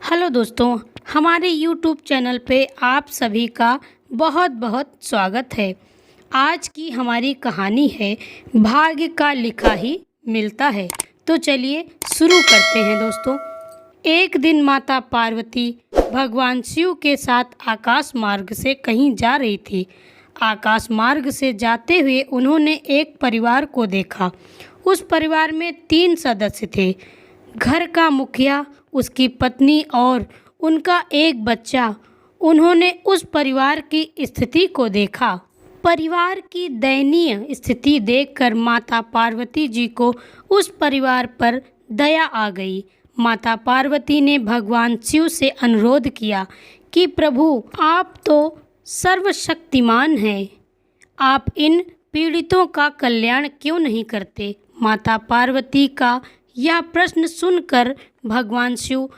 Hello दोस्तों, हमारे YouTube channel पे आप सभी का बहुत बहुत स्वागत है। आज की हमारी कहानी है भाग्य का लिखा ही मिलता है। तो चलिए शुरू करते हैं दोस्तों। एक दिन माता पार्वती भगवान शिव के साथ आकाश मार्ग से कहीं जा रही थी। आकाश मार्ग से जाते हुए उन्होंने एक परिवार को देखा। उस परिवार में 3 सदस्य थे। घर का मुखिया, उसकी पत्नी और उनका एक बच्चा। उन्होंने उस परिवार की स्थिति को देखा। परिवार की दयनीय स्थिति देखकर माता पार्वती जी को उस परिवार पर दया आ गई। माता पार्वती ने भगवान शिव से अनुरोध किया कि प्रभु, आप तो सर्वशक्तिमान हैं, आप इन पीड़ितों का कल्याण क्यों नहीं करते। माता पार्वती का यह प्रश्न सुनकर भगवान शिव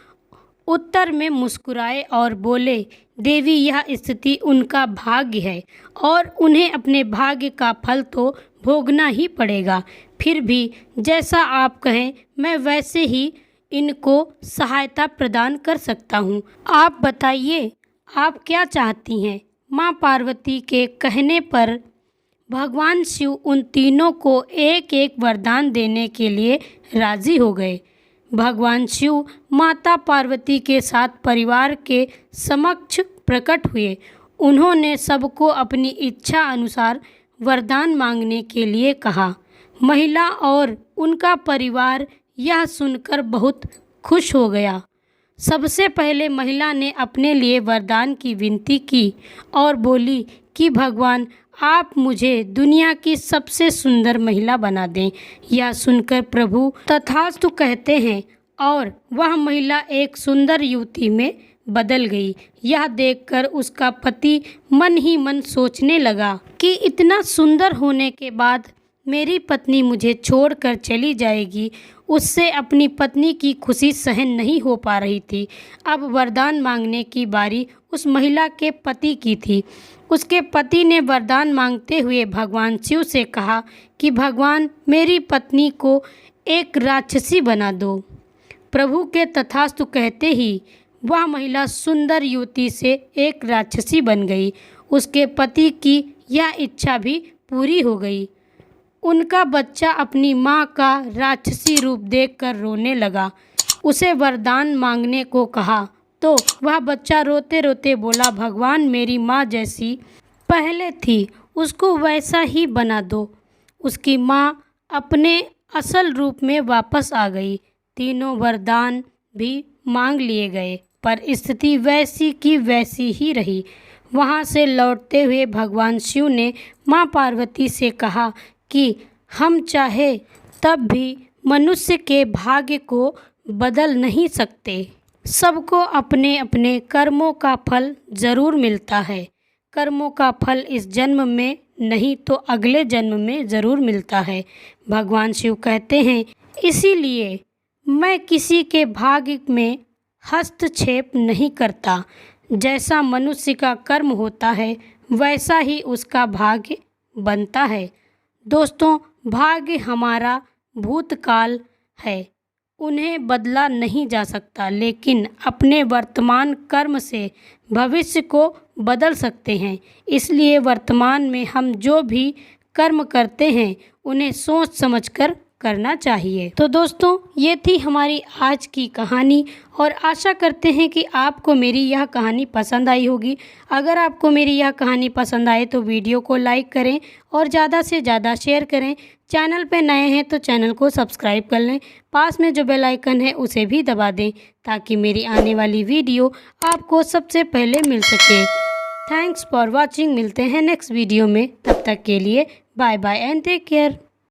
उत्तर में मुस्कुराए और बोले, देवी, यह स्थिति उनका भाग्य है और उन्हें अपने भाग्य का फल तो भोगना ही पड़ेगा। फिर भी जैसा आप कहें, मैं वैसे ही इनको सहायता प्रदान कर सकता हूँ। आप बताइए, आप क्या चाहती हैं। माँ पार्वती के कहने पर भगवान शिव उन तीनों को एक एक वरदान देने के लिए राजी हो गए। भगवान शिव माता पार्वती के साथ परिवार के समक्ष प्रकट हुए। उन्होंने सबको अपनी इच्छा अनुसार वरदान मांगने के लिए कहा। महिला और उनका परिवार यह सुनकर बहुत खुश हो गया। सबसे पहले महिला ने अपने लिए वरदान की विनती की और बोली कि भगवान, आप मुझे दुनिया की सबसे सुंदर महिला बना दें। यह सुनकर प्रभु तथास्तु कहते हैं और वह महिला एक सुंदर युवती में बदल गई। यह देखकर उसका पति मन ही मन सोचने लगा कि इतना सुंदर होने के बाद मेरी पत्नी मुझे छोड़कर चली जाएगी। उससे अपनी पत्नी की खुशी सहन नहीं हो पा रही थी। अब वरदान मांगने की बारी उस महिला के पति की थी। उसके पति ने वरदान मांगते हुए भगवान शिव से कहा कि भगवान, मेरी पत्नी को एक राक्षसी बना दो। प्रभु के तथास्तु कहते ही वह महिला सुंदर युवती से एक राक्षसी बन गई। उसके पति की यह इच्छा भी पूरी हो गई। उनका बच्चा अपनी माँ का राक्षसी रूप देखकर रोने लगा। उसे वरदान मांगने को कहा तो वह बच्चा रोते रोते बोला, भगवान, मेरी माँ जैसी पहले थी, उसको वैसा ही बना दो। उसकी माँ अपने असल रूप में वापस आ गई। तीनों वरदान भी मांग लिए गए, पर स्थिति वैसी की वैसी ही रही। वहाँ से लौटते हुए भगवान शिव ने माँ पार्वती से कहा कि हम चाहे तब भी मनुष्य के भाग्य को बदल नहीं सकते। सबको अपने अपने कर्मों का फल ज़रूर मिलता है। कर्मों का फल इस जन्म में नहीं तो अगले जन्म में ज़रूर मिलता है। भगवान शिव कहते हैं, इसीलिए मैं किसी के भाग्य में हस्तक्षेप नहीं करता। जैसा मनुष्य का कर्म होता है वैसा ही उसका भाग्य बनता है। दोस्तों, भाग्य हमारा भूतकाल है, उन्हें बदला नहीं जा सकता, लेकिन अपने वर्तमान कर्म से भविष्य को बदल सकते हैं। इसलिए वर्तमान में हम जो भी कर्म करते हैं उन्हें सोच समझकर करना चाहिए। तो दोस्तों, ये थी हमारी आज की कहानी और आशा करते हैं कि आपको मेरी यह कहानी पसंद आई होगी। अगर आपको मेरी यह कहानी पसंद आए तो वीडियो को लाइक करें और ज़्यादा से ज़्यादा शेयर करें। चैनल पे नए हैं तो चैनल को सब्सक्राइब कर लें। पास में जो बेल आइकन है उसे भी दबा दें ताकि मेरी आने वाली वीडियो आपको सबसे पहले मिल सके। Thanks for watching. मिलते हैं नेक्स्ट वीडियो में। तब तक के लिए bye bye and take care.